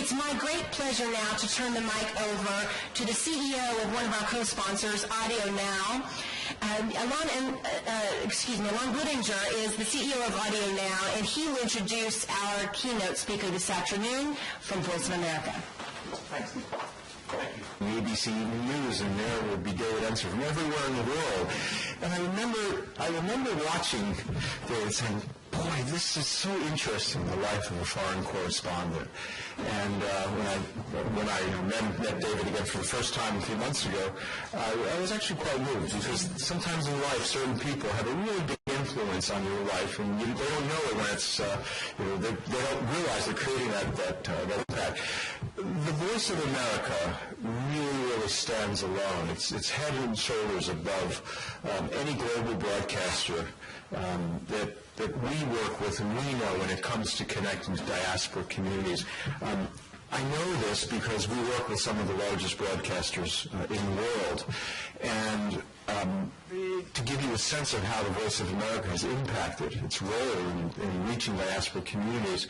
It's my great pleasure now to turn the mic over to the CEO of one of our co-sponsors, Audio Now. Alon Budinger is the CEO of Audio Now, and he will introduce our keynote speaker this afternoon from Voice of America. Thanks. Thank you. The ABC News, and there would be David Ensor from everywhere in the world. And I remember watching David saying, boy, this is so interesting, the life of a foreign correspondent. And when I met David again for the first time a few months ago, I was actually quite moved, because sometimes in life certain people have a really big influence on your life, and they don't know it when it's, they don't realize they're creating that impact. The Voice of America really stands alone. It's head and shoulders above any global broadcaster that we work with and we know when it comes to connecting to diaspora communities. I know this because we work with some of the largest broadcasters in the world. And to give you a sense of how the Voice of America has impacted its role in reaching diaspora communities,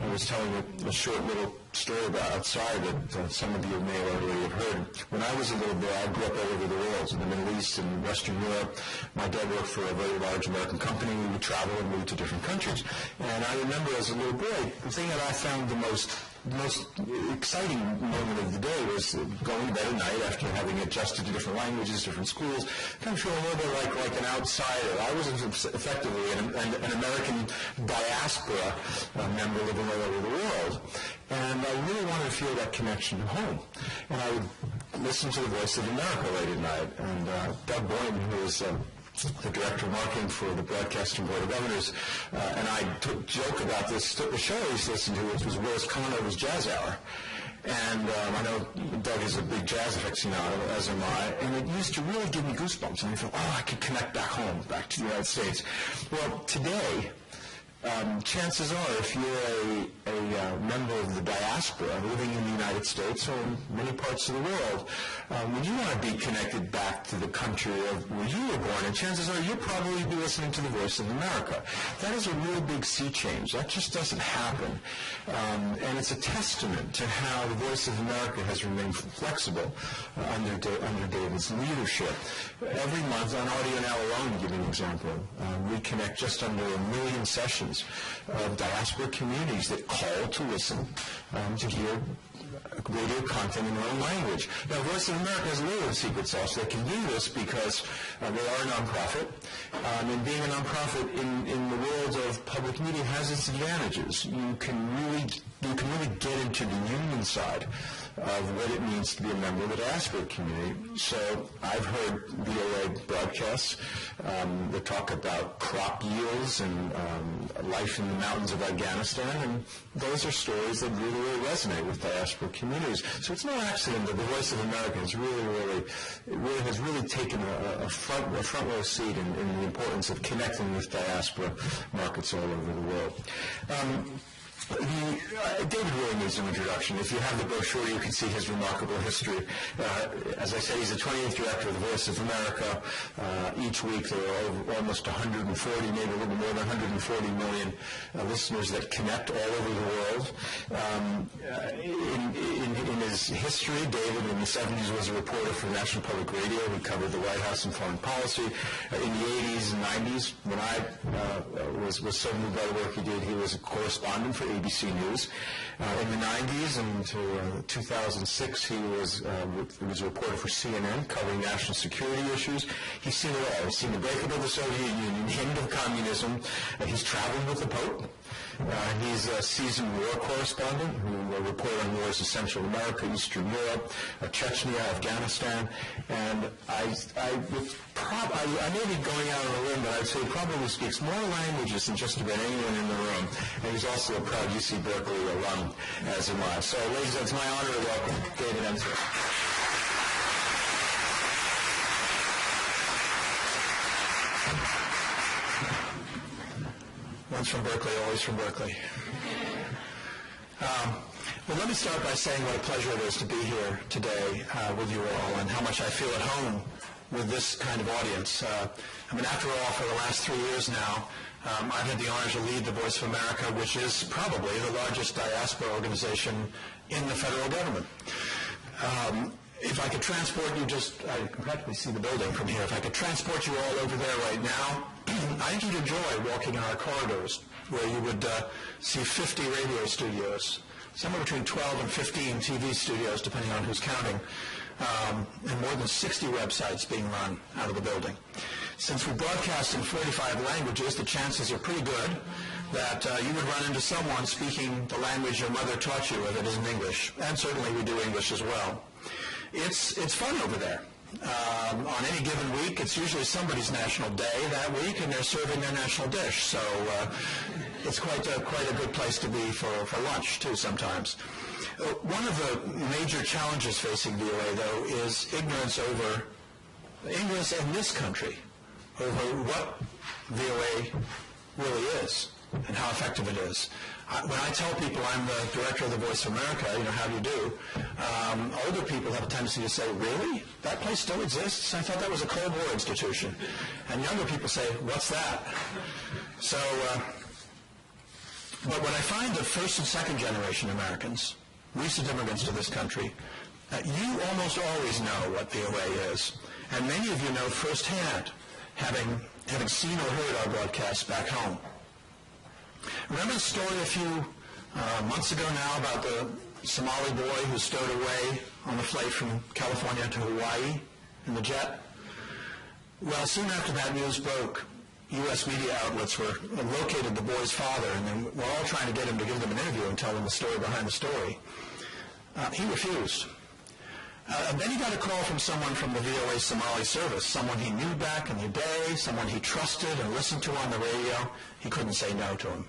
I was telling a short little story about outside that some of you may already have heard. When I was a little boy, I grew up all over the world, in the Middle East and Western Europe. My dad worked for a very large American company. We would travel and move to different countries. And I remember as a little boy, the thing that I found the most exciting moment of the day was going to bed at night after having adjusted to different languages, different schools, kind of feeling a little bit like an outsider. I was effectively an American diaspora member living all over the world. And I really wanted to feel that connection to home. And I would listen to the Voice of America late at night. And Doug Boynton, who was the director of marketing for the Broadcasting Board of Governors, and I joke about this. The show I used to listen to, which was Willis Conover's Jazz Hour. And I know Doug is a big jazz aficionado, as am I, and it used to really give me goosebumps. And I thought, I could connect back home, back to the United States. Well, today, chances are, if you're a member of the diaspora living in the United States or in many parts of the world, when you want to be connected back to the country of where you were born, and chances are you'll probably be listening to the Voice of America. That is a real big sea change. That just doesn't happen. And it's a testament to how the Voice of America has remained flexible under David's leadership. Every month on Audio Now alone, to give you an example, we connect just under 1 million sessions of diaspora communities that call to listen to hear radio content in their own language. Now, Voice of America has a little secret sauce. They can do this because they are a nonprofit, and being a nonprofit in the world of public media has its advantages. You can really get into the human side of what it means to be a member of the diaspora community. So I've heard VOA broadcasts that talk about crop yields and life in the mountains of Afghanistan, and those are stories that really, really resonate with diaspora communities. So it's no accident that the Voice of America has really taken a front row seat in the importance of connecting with diaspora markets all over the world. David really needs an introduction. If you have the brochure, you can see his remarkable history. As I said, he's the 28th director of the Voice of America. Each week there are almost 140, maybe a little more than 140 million listeners that connect all over the world. In his history, David in the 70s was a reporter for National Public Radio. He covered the White House and foreign policy. In the 80s and 90s, when I was so moved by the work he did, he was a correspondent for ABC News. In the 90s and 2006, he was a reporter for CNN covering national security issues. He's seen it all. He's seen the breakup of the Soviet Union, the end of communism. He's traveled with the Pope. He's a seasoned war correspondent who reported on wars in Central America, Eastern Europe, Chechnya, Afghanistan, and I may be going out on a limb, but I'd say he probably speaks more languages than just about anyone in the room, and he's also a proud UC Berkeley alum, as am I. So, ladies, it's my honor to welcome David Ensor. Once from Berkeley, always from Berkeley. Well, let me start by saying what a pleasure it is to be here today with you all, and how much I feel at home with this kind of audience. After all, for the last 3 years now, I've had the honor to lead the Voice of America, which is probably the largest diaspora organization in the federal government. If I could transport you I can practically see the building from here. If I could transport you all over there right now, I think you'd enjoy walking in our corridors, where you would see 50 radio studios, somewhere between 12 and 15 TV studios, depending on who's counting, and more than 60 websites being run out of the building. Since we broadcast in 45 languages, the chances are pretty good that you would run into someone speaking the language your mother taught you if it isn't English. And certainly we do English as well. It's fun over there. On any given week, it's usually somebody's national day that week, and they're serving their national dish. So it's quite a good place to be for lunch, too, sometimes. One of the major challenges facing VOA, though, is ignorance in this country over what VOA really is and how effective it is. When I tell people I'm the director of the Voice of America, how do you do? Older people have a tendency to say, really? That place still exists? I thought that was a Cold War institution. And younger people say, what's that? So, but when I find that first and second generation Americans, recent immigrants to this country, you almost always know what VOA is. And many of you know firsthand, having seen or heard our broadcasts back home. Remember the story a few months ago now about the Somali boy who stowed away on the flight from California to Hawaii in the jet? Well, soon after that news broke, U.S. media outlets located the boy's father, and then were all trying to get him to give them an interview and tell them the story behind the story. He refused. And then he got a call from someone from the VOA Somali service, someone he knew back in the day, someone he trusted and listened to on the radio. He couldn't say no to him.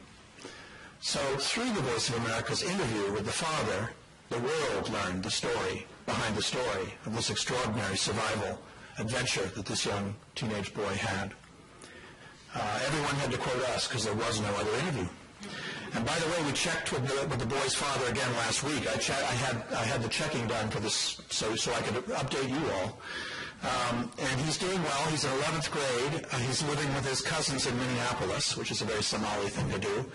So through the Voice of America's interview with the father, the world learned the story behind the story of this extraordinary survival adventure that this young teenage boy had. Everyone had to quote us because there was no other interview. And by the way, we checked with the boy's father again last week. I had the checking done for this so I could update you all. And he's doing well. He's in 11th grade. He's living with his cousins in Minneapolis, which is a very Somali thing to do.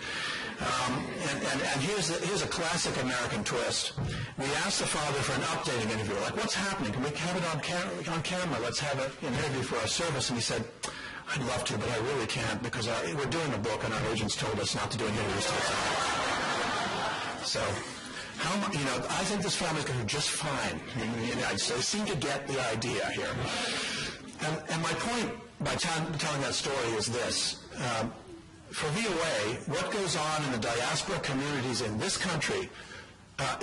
And here's a classic American twist. We asked the father for an updating interview, like, what's happening? Can we have it on camera? Let's have an interview for our service. And he said, I'd love to, but I really can't because we're doing a book and our agents told us not to do interviews till tonight. So, I think this family's going to do just fine. So they seem to get the idea here. And my point by telling that story is this. For VOA, what goes on in the diaspora communities in this country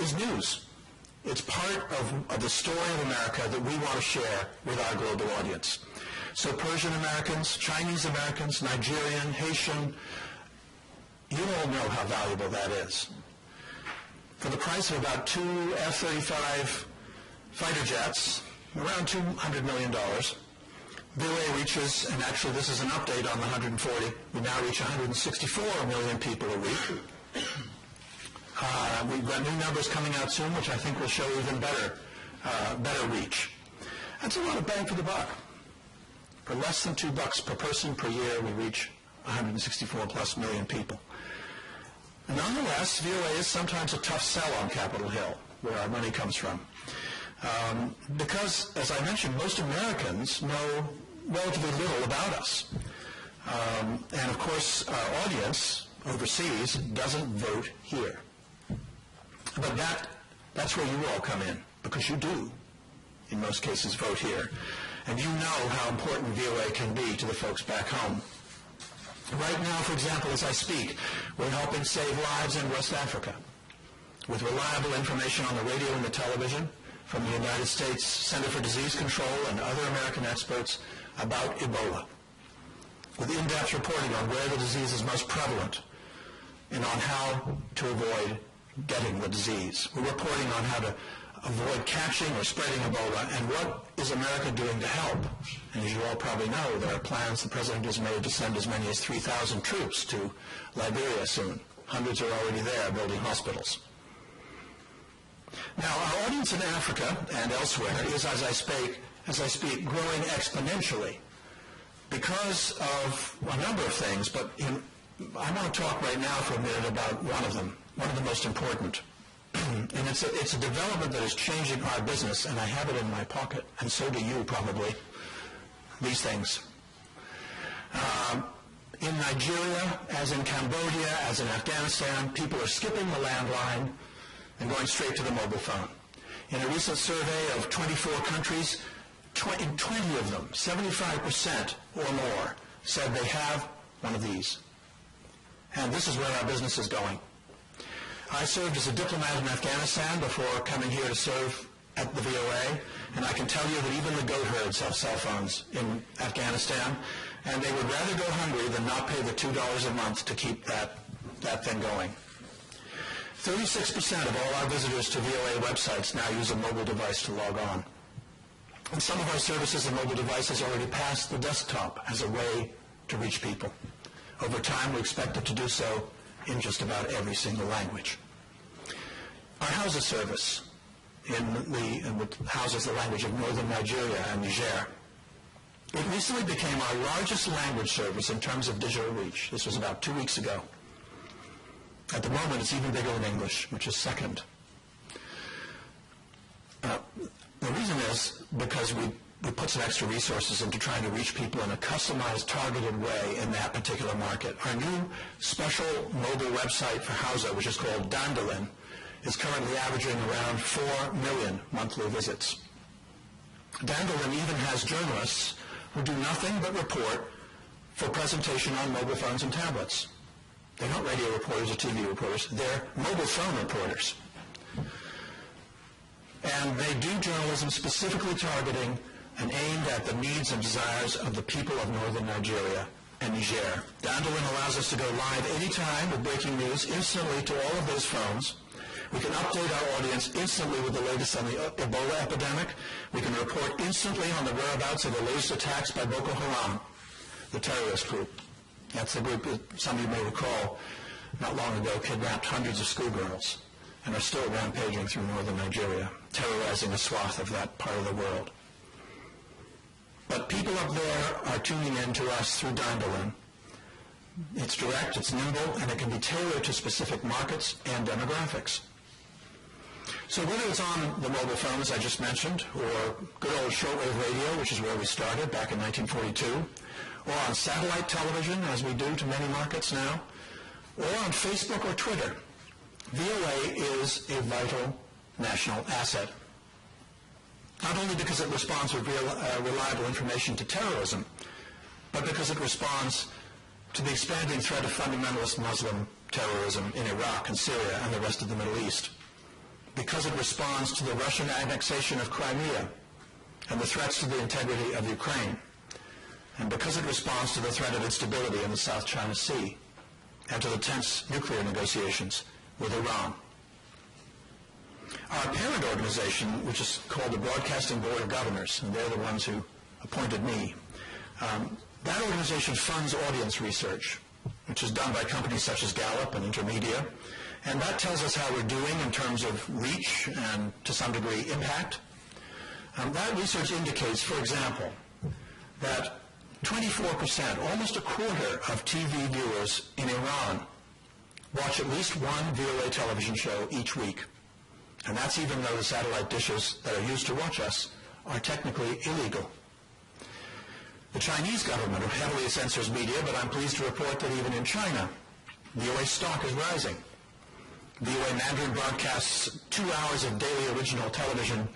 is news. It's part of the story of America that we want to share with our global audience. So Persian Americans, Chinese Americans, Nigerian, Haitian, you all know how valuable that is. For the price of about 2 F-35 fighter jets, around $200 million, VOA reaches, and actually this is an update on the 140, we now reach 164 million people a week. We've got new numbers coming out soon, which I think will show even better reach. That's a lot of bang for the buck. For less than $2 per person per year, we reach 164 plus million people. And nonetheless, VOA is sometimes a tough sell on Capitol Hill, where our money comes from. Because, as I mentioned, most Americans know relatively little about us. And of course, our audience overseas doesn't vote here. But that's where you all come in, because you do, in most cases, vote here. And you know how important VOA can be to the folks back home. Right now, for example, as I speak, we're helping save lives in West Africa with reliable information on the radio and the television from the United States Center for Disease Control and other American experts about Ebola, with in-depth reporting on where the disease is most prevalent and on how to avoid getting the disease. We're reporting on how to avoid catching or spreading Ebola, and what is America doing to help? And as you all probably know, there are plans the President has made to send as many as 3,000 troops to Liberia soon. Hundreds are already there building hospitals. Now, our audience in Africa and elsewhere is, as I speak, growing exponentially because of a number of things, but I want to talk right now for a minute about one of them, one of the most important. And it's a development that is changing our business, and I have it in my pocket, and so do you probably. These things. In Nigeria, as in Cambodia, as in Afghanistan, people are skipping the landline and going straight to the mobile phone. In a recent survey of 24 countries, in 20 of them, 75% or more, said they have one of these. And this is where our business is going. I served as a diplomat in Afghanistan before coming here to serve at the VOA, and I can tell you that even the goat herds have cell phones in Afghanistan, and they would rather go hungry than not pay the $2 a month to keep that thing going. 36% of all our visitors to VOA websites now use a mobile device to log on. And some of our services and mobile devices already pass the desktop as a way to reach people. Over time, we expect it to do so in just about every single language. Our Hausa service houses the language of northern Nigeria and Niger. It recently became our largest language service in terms of digital reach. This was about 2 weeks ago. At the moment, it's even bigger than English, which is second. The reason is because we put some extra resources into trying to reach people in a customized, targeted way in that particular market. Our new special mobile website for Hausa, which is called Dandalin, is currently averaging around 4 million monthly visits. Dandalin even has journalists who do nothing but report for presentation on mobile phones and tablets. They're not radio reporters or TV reporters. They're mobile phone reporters. And they do journalism specifically targeting and aimed at the needs and desires of the people of northern Nigeria and Niger. Dandalin allows us to go live anytime with breaking news instantly to all of those phones. We can update our audience instantly with the latest on the Ebola epidemic. We can report instantly on the whereabouts of the latest attacks by Boko Haram, the terrorist group. That's the group that some of you may recall not long ago kidnapped hundreds of schoolgirls and are still rampaging through northern Nigeria, terrorizing a swath of that part of the world. But people up there are tuning in to us through Dandalin. It's direct, it's nimble, and it can be tailored to specific markets and demographics. So whether it's on the mobile phone, as I just mentioned, or good old shortwave radio, which is where we started back in 1942, or on satellite television, as we do to many markets now, or on Facebook or Twitter, VOA is a vital national asset. Not only because it responds with reliable information to terrorism, but because it responds to the expanding threat of fundamentalist Muslim terrorism in Iraq and Syria and the rest of the Middle East. Because it responds to the Russian annexation of Crimea and the threats to the integrity of Ukraine. And because it responds to the threat of instability in the South China Sea and to the tense nuclear negotiations with Iran. Our parent organization, which is called the Broadcasting Board of Governors, and they're the ones who appointed me, that organization funds audience research, which is done by companies such as Gallup and Intermedia, and that tells us how we're doing in terms of reach and, to some degree, impact. That research indicates, for example, that 24%, almost a quarter of TV viewers in Iran watch at least one VOA television show each week. And that's even though the satellite dishes that are used to watch us are technically illegal. The Chinese government heavily censors media, but I'm pleased to report that even in China, VOA stock is rising. VOA Mandarin broadcasts 2 hours of daily original television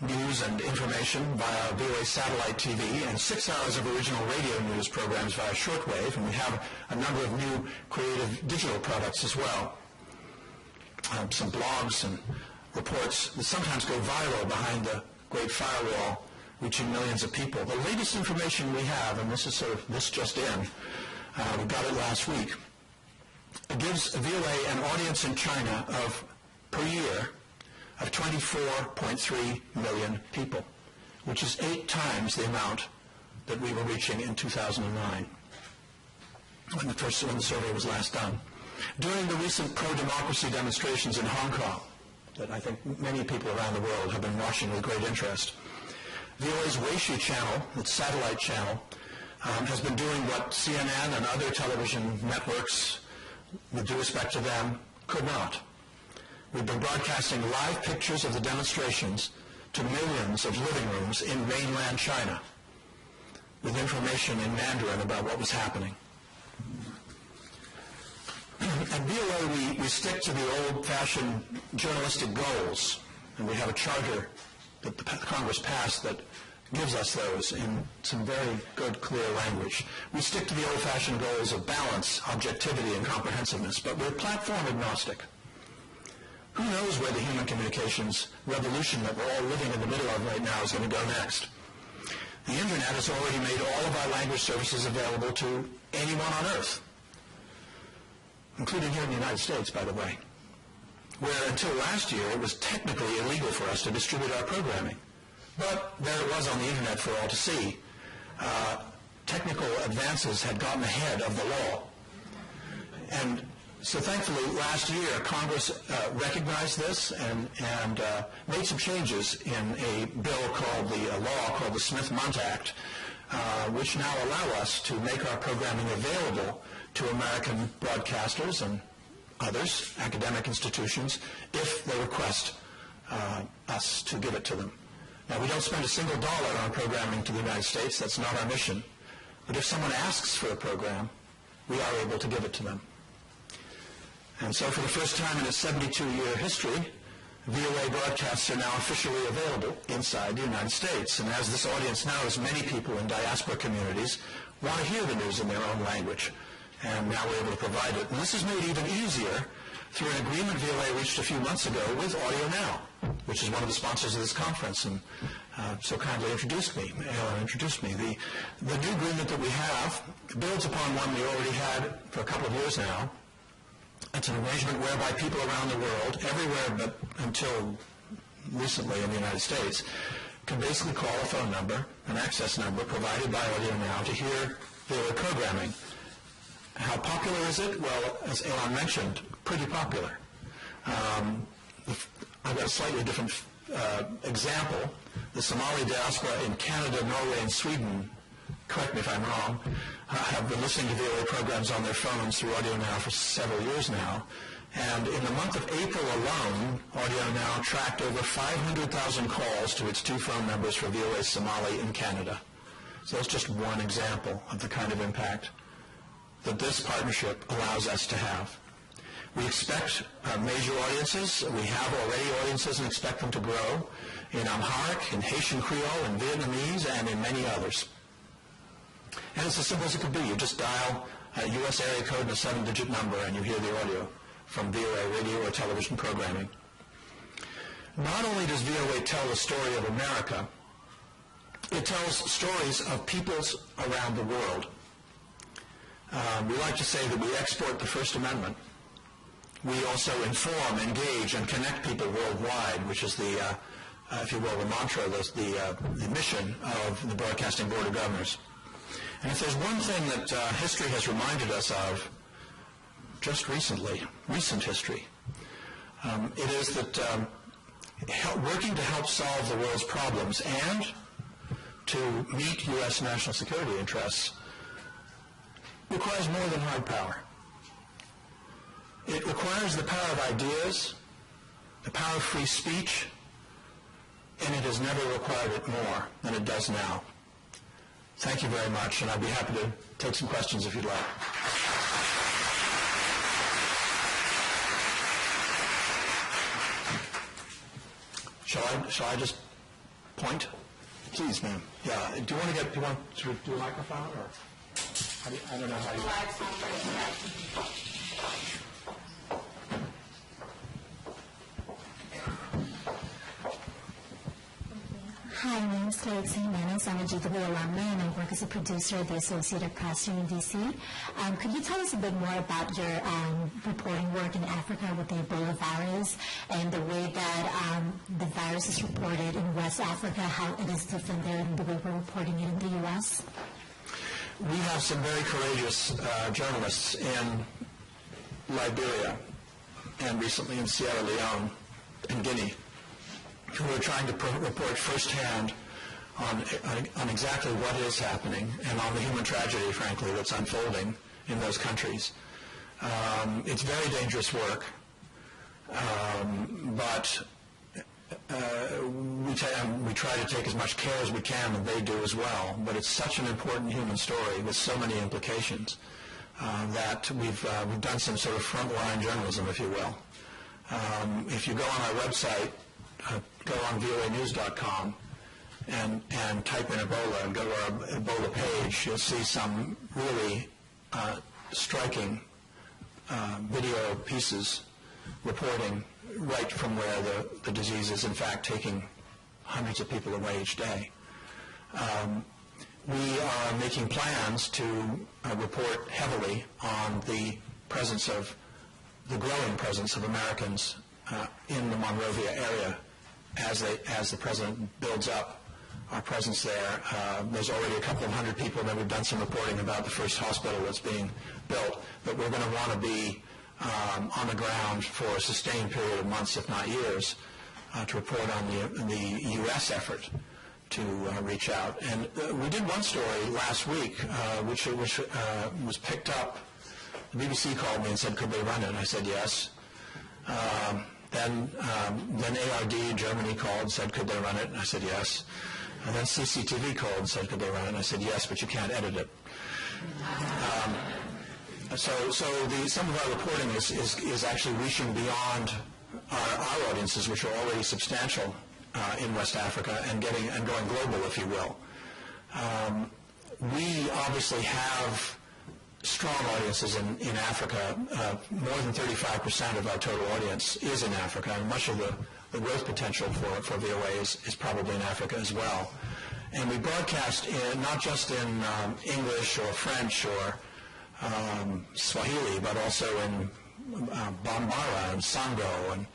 news and information via VOA satellite TV and 6 hours of original radio news programs via shortwave, and we have a number of new creative digital products as well. Some blogs and reports that sometimes go viral behind the great firewall, reaching millions of people. The latest information we have, and this is this just in, we got it last week, it gives VOA an audience in China per year of 24.3 million people, which is 8 times the amount that we were reaching in 2009, when the survey was last done. During the recent pro-democracy demonstrations in Hong Kong, that I think many people around the world have been watching with great interest, VOA's Weishi channel, its satellite channel, has been doing what CNN and other television networks, with due respect to them, could not. We've been broadcasting live pictures of the demonstrations to millions of living rooms in mainland China, with information in Mandarin about what was happening. At VOA, we stick to the old-fashioned journalistic goals, and we have a charter that the Congress passed that gives us those in some very good, clear language. We stick to the old-fashioned goals of balance, objectivity, and comprehensiveness, but we're platform agnostic. Who knows where the human communications revolution that we're all living in the middle of right now is going to go next? The Internet has already made all of our language services available to anyone on Earth, including here in the United States, by the way, where until last year it was technically illegal for us to distribute our programming. But there it was on the Internet for all to see. Technical advances had gotten ahead of the law. And so thankfully, last year, Congress recognized this and made some changes in a bill called a law called the Smith-Mundt Act, which now allow us to make our programming available to American broadcasters and others, academic institutions, if they request us to give it to them. Now, we don't spend a single dollar on programming to the United States. That's not our mission. But if someone asks for a program, we are able to give it to them. And so for the first time in its 72-year history, VOA broadcasts are now officially available inside the United States. And as this audience knows, many people in diaspora communities want to hear the news in their own language. And now we're able to provide it. And this is made even easier through an agreement VOA reached a few months ago with Audio Now, which is one of the sponsors of this conference, and so kindly introduced me. The new agreement that we have builds upon one we already had for a couple of years now. It's an arrangement whereby people around the world, everywhere but until recently in the United States, can basically call a phone number, an access number provided by Audio Now to hear VOA programming. How popular is it? Well, as Elon mentioned, pretty popular. I've got a slightly different example. The Somali diaspora in Canada, Norway, and Sweden, correct me if I'm wrong, have been listening to VOA programs on their phones through Audio Now for several years now. And in the month of April alone, Audio Now tracked over 500,000 calls to its two phone numbers for VOA Somali in Canada. So that's just one example of the kind of impact that this partnership allows us to have. We expect major audiences. We have already audiences and expect them to grow in Amharic, in Haitian Creole, in Vietnamese, and in many others. And it's as simple as it could be. You just dial a U.S. area code and a 7-digit number, and you hear the audio from VOA radio or television programming. Not only does VOA tell the story of America, it tells stories of peoples around the world. We like to say that we export the First Amendment. We also inform, engage, and connect people worldwide, which is the, if you will, the mantra, the mission of the Broadcasting Board of Governors. And if there's one thing that history has reminded us of just recently, recent history, it is that working to help solve the world's problems and to meet U.S. national security interests requires more than hard power. It requires the power of ideas, the power of free speech, and it has never required it more than it does now. Thank you very much, and I'd be happy to take some questions if you'd like. Shall I just point? Please, ma'am. Yeah. Do you want to do a microphone, or I don't know how you. Hi, my name is Claire Jimenez. I'm a GW alumni, and I work as a producer at the Associated Press here in D.C. Could you tell us a bit more about your reporting work in Africa with the Ebola virus and the way that the virus is reported in West Africa, how it is different there than the way we're reporting it in the U.S.? We have some very courageous journalists in Liberia and recently in Sierra Leone and Guinea who are trying to report firsthand on exactly what is happening and on the human tragedy, frankly, that's unfolding in those countries. It's very dangerous work, but we try to take as much care as we can, and they do as well. But it's such an important human story with so many implications that we've done some sort of frontline journalism, if you will. If you go on our website, go on voanews.com and type in Ebola and go to our Ebola page, you'll see some really striking video pieces reporting right from where the disease is in fact taking hundreds of people away each day. We are making plans to report heavily on the growing presence of Americans in the Monrovia area as the president builds up our presence there. There's already a couple of hundred people, and we've done some reporting about the first hospital that's being built, but we're going to want to be on the ground for a sustained period of months, if not years, to report on the U.S. effort to reach out. And we did one story last week, which was picked up. The BBC called me and said, could they run it? And I said, yes. Then ARD in Germany called and said, could they run it? And I said, yes. And then CCTV called and said, could they run it? And I said, yes, but you can't edit it. So some of our reporting is actually reaching beyond our audiences, which are already substantial in West Africa, and going global, if you will. We obviously have strong audiences in Africa. More than 35% of our total audience is in Africa, and much of the growth potential for VOA is probably in Africa as well. And we broadcast not just in English or French or Swahili, but also in Bambara and Sango and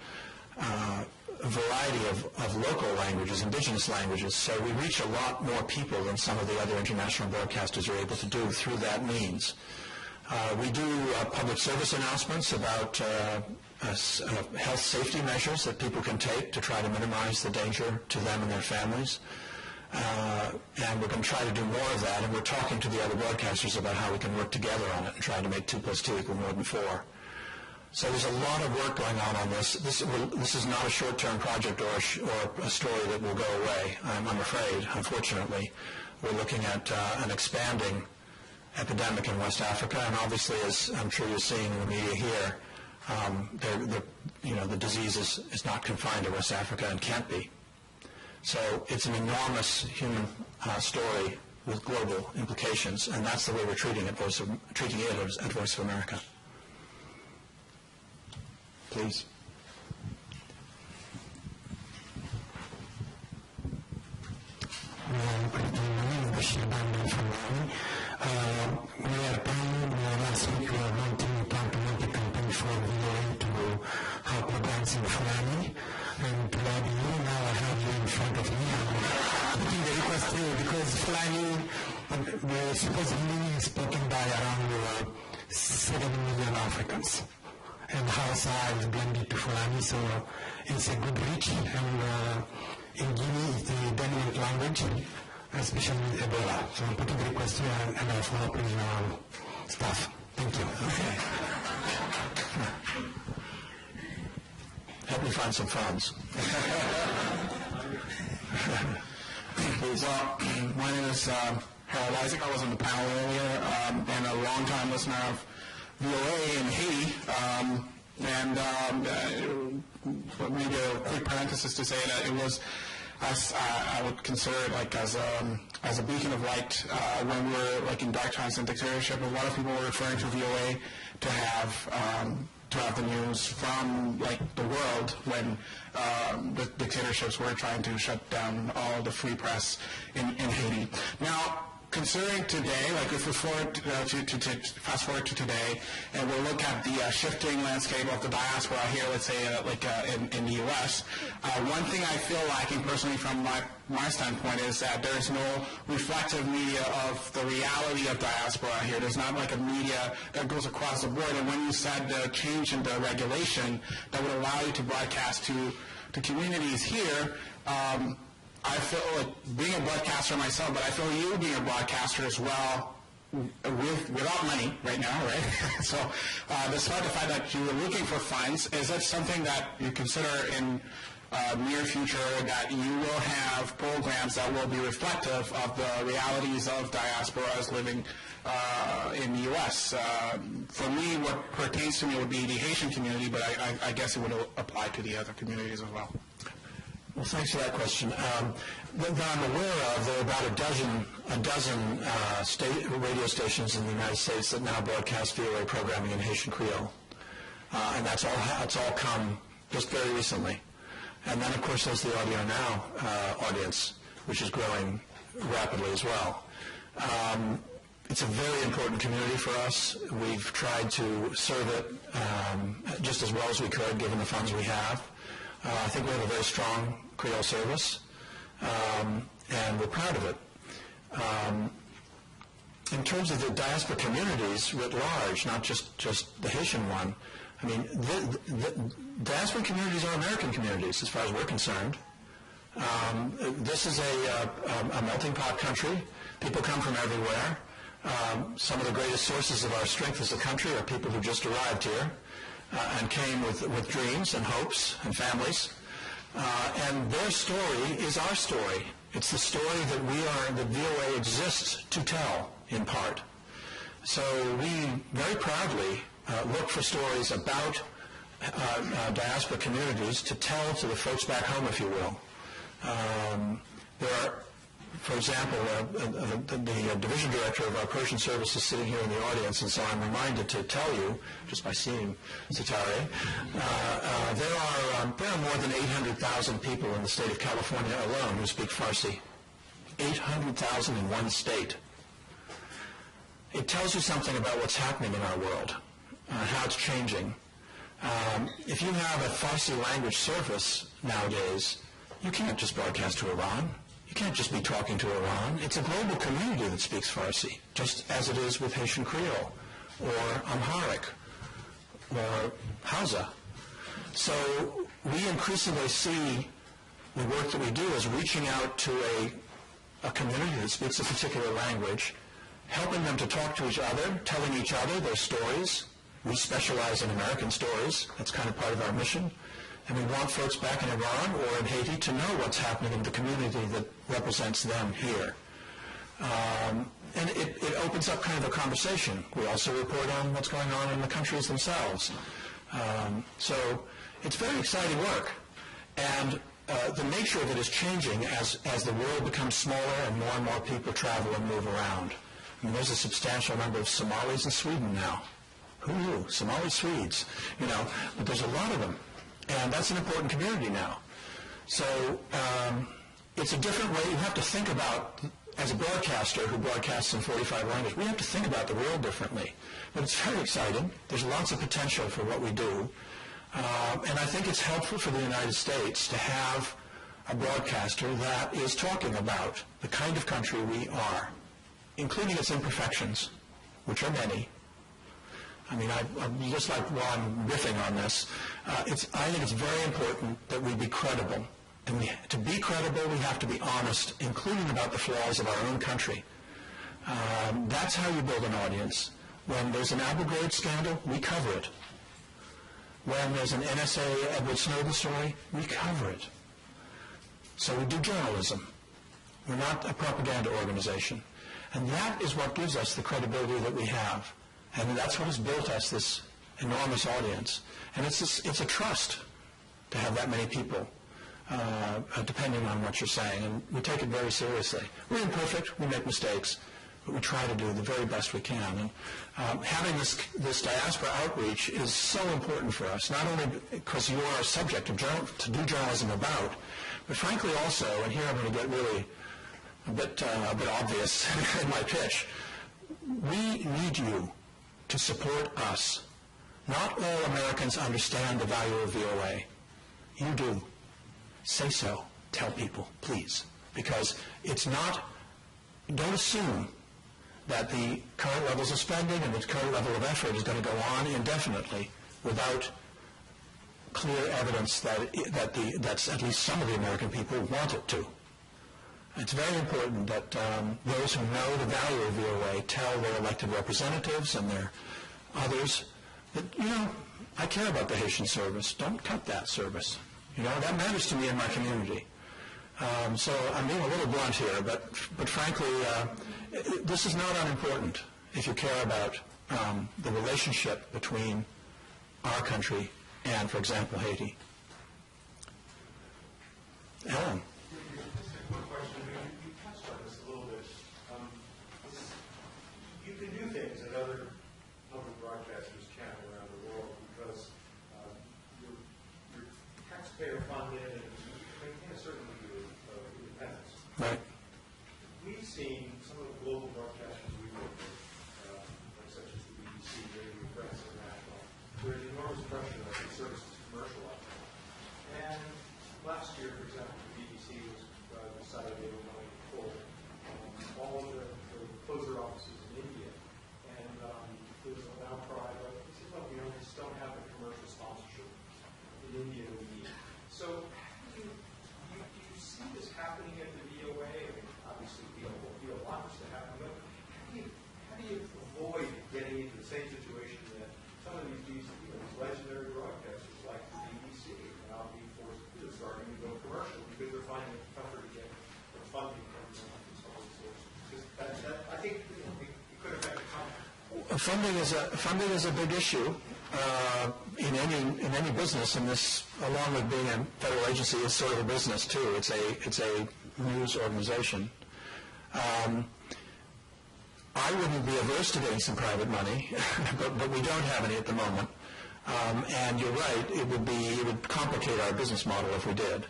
a variety of local languages, indigenous languages. So we reach a lot more people than some of the other international broadcasters are able to do through that means. We do public service announcements about health safety measures that people can take to try to minimize the danger to them and their families. And we're going to try to do more of that, and we're talking to the other broadcasters about how we can work together on it and try to make 2 + 2 = more than 4. So there's a lot of work going on this. This is not a short-term project or a story that will go away, I'm afraid, unfortunately. We're looking at an expanding epidemic in West Africa, and obviously, as I'm sure you're seeing in the media here, the disease is not confined to West Africa and can't be. So it's an enormous human story with global implications, and that's the way we're treating it at Voice of America. Please. We are planning last week we are launching a campaign for VOA to help advance in Fulani. And Fulani, now I have you in front of me. I'm putting the request here because Fulani supposedly is spoken by around 7 million Africans. And Hausa is blended to Fulani, so it's a good reach. And in Guinea, it's the dominant language, especially with Ebola. So I'm putting the request here and I'll follow up with staff. Thank you. Okay. Help me find some funds. Well, my name is Harold Isaac. I was on the panel earlier and a long-time listener of VOA in Haiti. Maybe a quick parenthesis to say that it was, I would consider it like as a beacon of light when we were like in dark times and dictatorship. A lot of people were referring to VOA to have the news from like the world when the dictatorships were trying to shut down all the free press in Haiti. Now, considering today, like if we fast forward to today, and we'll look at the shifting landscape of the diaspora here, let's say in the U.S., one thing I feel lacking personally from my standpoint is that there's no reflective media of the reality of diaspora here. There's not like a media that goes across the board. And when you said the change in the regulation that would allow you to broadcast to communities here, I feel like being a broadcaster myself, but I feel you being a broadcaster as well, without money right now, right? So despite the fact that you were looking for funds, is it something that you consider in near future that you will have programs that will be reflective of the realities of diasporas living in the U.S.? For me, what pertains to me would be the Haitian community, but I guess it would apply to the other communities as well. Well, thanks for that question. That I'm aware of, there are about a dozen radio stations in the United States that now broadcast VOA programming in Haitian Creole, and that's all come just very recently. And then, of course, there's the Audio Now audience, which is growing rapidly as well. It's a very important community for us. We've tried to serve it just as well as we could, given the funds we have. I think we have a very strong Creole service, and we're proud of it. In terms of the diaspora communities writ large, not just the Haitian one, I mean, the diaspora communities are American communities, as far as we're concerned. This is a melting pot country. People come from everywhere. Some of the greatest sources of our strength as a country are people who just arrived here and came with dreams and hopes and families. And their story is our story. It's the story that VOA exists to tell, in part. So we very proudly look for stories about diaspora communities to tell to the folks back home, if you will. There are, for example, the division director of our Persian service is sitting here in the audience, and so I'm reminded to tell you, just by seeing Sitare, there are more than 800,000 people in the state of California alone who speak Farsi. 800,000 in one state. It tells you something about what's happening in our world, how it's changing. If you have a Farsi language service nowadays, you can't just broadcast to Iran. You can't just be talking to Iran. It's a global community that speaks Farsi, just as it is with Haitian Creole, or Amharic, or Hausa. So we increasingly see the work that we do as reaching out to a community that speaks a particular language, helping them to talk to each other, telling each other their stories. We specialize in American stories. That's kind of part of our mission. And we want folks back in Iran or in Haiti to know what's happening in the community that represents them here. And it opens up kind of a conversation. We also report on what's going on in the countries themselves. So it's very exciting work. And the nature of it is changing as the world becomes smaller and more people travel and move around. I mean, there's a substantial number of Somalis in Sweden now. Who knew? Somali Swedes, but there's a lot of them. And that's an important community now. So it's a different way. You have to think about, as a broadcaster who broadcasts in 45 languages, we have to think about the world differently. But it's very exciting. There's lots of potential for what we do. And I think it's helpful for the United States to have a broadcaster that is talking about the kind of country we are, including its imperfections, which are many. I mean, I'm just like while I'm riffing on this, I think it's very important that we be credible. And to be credible, we have to be honest, including about the flaws of our own country. That's how you build an audience. When there's an Abu Ghraib scandal, we cover it. When there's an NSA Edward Snowden story, we cover it. So we do journalism. We're not a propaganda organization. And that is what gives us the credibility that we have. And that's what has built us this enormous audience. And it's a trust to have that many people, depending on what you're saying. And we take it very seriously. We're imperfect. We make mistakes. But we try to do the very best we can. And having this diaspora outreach is so important for us, not only because you are a subject to do journalism about, but frankly also, and here I'm going to get really a bit obvious in my pitch, we need you to support us. Not all Americans understand the value of VOA. You do. Say so. Tell people, please. Because it's not, don't assume that the current levels of spending and the current level of effort is going to go on indefinitely without clear evidence that at least some of the American people want it to. It's very important that those who know the value of VOA tell their elected representatives and their others that, I care about the Haitian service. Don't cut that service. That matters to me and my community. So I'm being a little blunt here, but frankly, this is not unimportant if you care about the relationship between our country and, for example, Haiti. Ellen. Just a quick question. You touched on this a little bit. You can do things that other public broadcasters can't around the world because you're taxpayer funded and you maintain a certain degree of independence. Right. We've seen some of the global broadcasters we work with, like such as the BBC, Radio France International, there's enormous pressure that the service is commercialized. And last year, for example, the BBC was decided they were going to pull all of the close their offices in India. And there's an outcry, but it seems like we just don't have the commercial sponsorship in India that we need. So do you see this happening at the VOA? I mean, obviously, we want this to happen, but how do you avoid getting into the same situation that some of these legendary broadcasters like the BBC are now being forced to starting to go commercial because they're finding it tougher to get funding from some of these sources. I think it could affect the company. Funding is a big issue in any business, and this, along with being a federal agency, is sort of a business too. It's a news organization. I wouldn't be averse to getting some private money, but we don't have any at the moment. And you're right; it would complicate our business model if we did.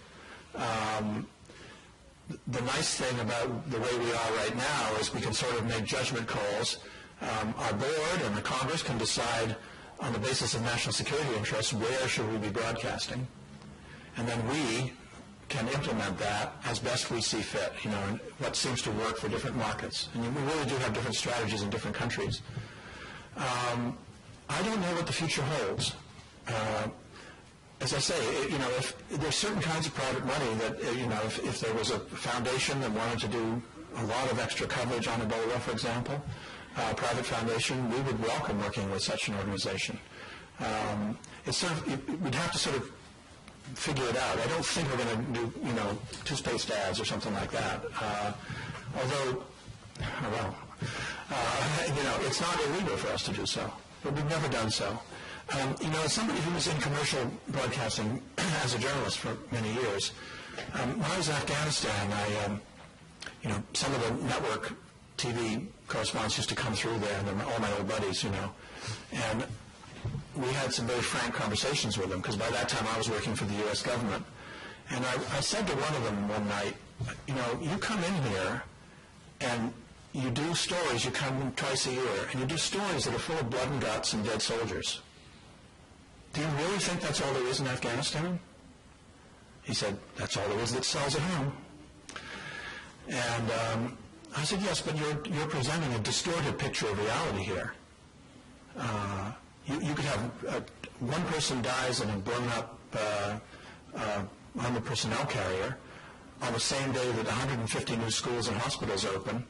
The nice thing about the way we are right now is we can sort of make judgment calls. Our board and the Congress can decide on the basis of national security interests where should we be broadcasting, and then we can implement that as best we see fit, and what seems to work for different markets. And we really do have different strategies in different countries. I don't know what the future holds. As I say, if there's certain kinds of private money that, if there was a foundation that wanted to do a lot of extra coverage on Ebola, for example, a private foundation, we would welcome working with such an organization. We'd have to sort of figure it out. I don't think we're going to do, toothpaste ads or something like that. Although, it's not illegal for us to do so, but we've never done so. As somebody who was in commercial broadcasting as a journalist for many years, when I was in Afghanistan, some of the network TV correspondents used to come through there, and they're all my old buddies, and we had some very frank conversations with them, because by that time I was working for the U.S. government. And I said to one of them one night, you come in here and you do stories, you come twice a year, and you do stories that are full of blood and guts and dead soldiers. Do you really think that's all there is in Afghanistan? He said, that's all there is that sells at home. And I said, yes, but you're presenting a distorted picture of reality here. You could have one person dies in a blown up armored personnel carrier on the same day that 150 new schools and hospitals open,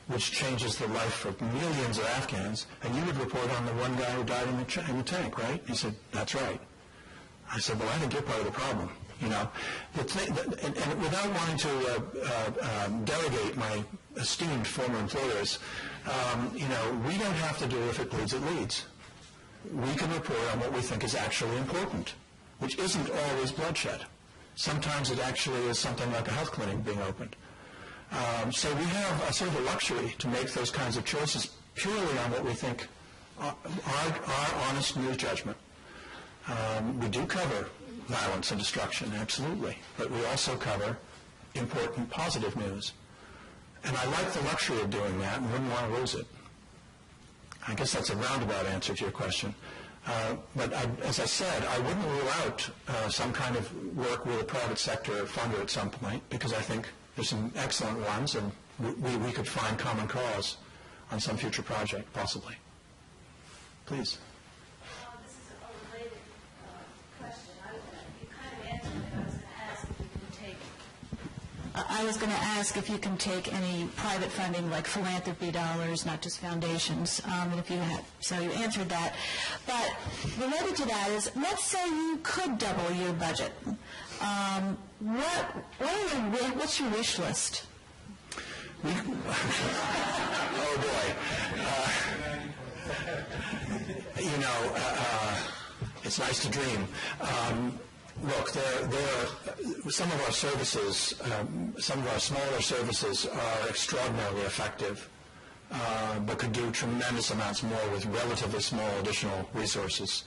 which changes the life of millions of Afghans, and you would report on the one guy who died in the tank, right? He said, that's right. I said, well, I think you're part of the problem. And without wanting to delegate my esteemed former employers, we don't have to do if it bleeds, it leads. We can report on what we think is actually important, which isn't always bloodshed. Sometimes it actually is something like a health clinic being opened. So we have a sort of a luxury to make those kinds of choices purely on what we think are honest news judgment. We do cover violence and destruction, absolutely, but we also cover important positive news. And I like the luxury of doing that and wouldn't want to lose it. I guess that's a roundabout answer to your question. But as I said, I wouldn't rule out some kind of work with a private sector funder at some point, because I think there's some excellent ones, and we could find common cause on some future project, possibly. Please. This is a related question. You kind of answered what I was going to ask if you can take I was going to ask if you can take any private funding, like philanthropy dollars, not just foundations, and if you had, so you answered that. But related to that is, let's say you could double your budget. What's your wish list? Oh boy. It's nice to dream. Look, some of our services, some of our smaller services are extraordinarily effective, but could do tremendous amounts more with relatively small additional resources.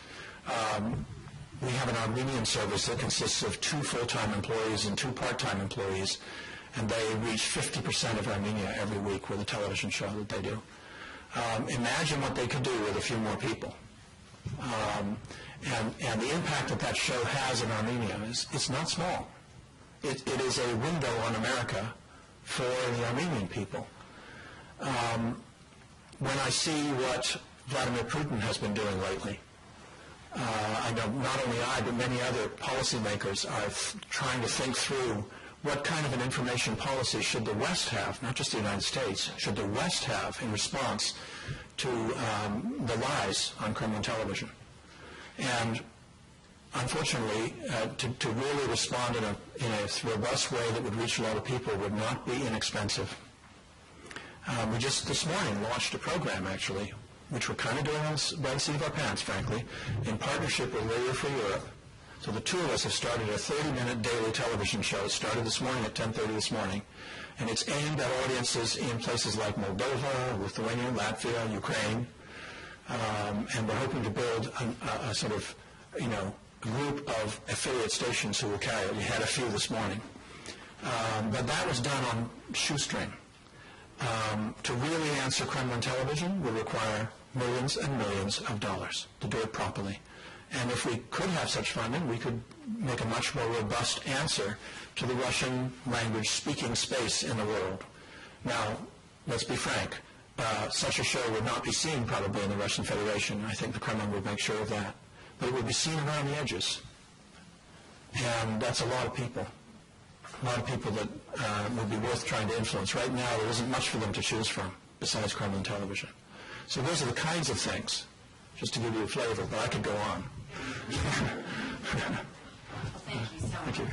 We have an Armenian service that consists of 2 full-time employees and 2 part-time employees, and they reach 50% of Armenia every week with a television show that they do. Imagine what they could do with a few more people. And the impact that show has in Armenia it's not small. It is a window on America for the Armenian people. When I see what Vladimir Putin has been doing lately, I know not only I, but many other policymakers are trying to think through what kind of an information policy should the West have, not just the United States, should the West have in response to the lies on Kremlin television. And unfortunately, to really respond in a robust way that would reach a lot of people would not be inexpensive. We just this morning launched a program, actually, which we're kind of doing by the seat of our pants, frankly, in partnership with Radio Free Europe. So the 2 of us have started a 30-minute daily television show. It started this morning at 10:30 this morning, and it's aimed at audiences in places like Moldova, Lithuania, Latvia, Ukraine, and we're hoping to build a sort of, group of affiliate stations who will carry it. We had a few this morning. But that was done on shoestring. To really answer Kremlin television would require millions and millions of dollars to do it properly. And if we could have such funding, we could make a much more robust answer to the Russian language speaking space in the world. Now, let's be frank, such a show would not be seen probably in the Russian Federation. I think the Kremlin would make sure of that. But it would be seen around the edges. And that's a lot of people. A lot of people that would be worth trying to influence. Right now, there isn't much for them to choose from besides Kremlin television. So those are the kinds of things, just to give you a flavor, but I could go on. Thank you so much. Thank you.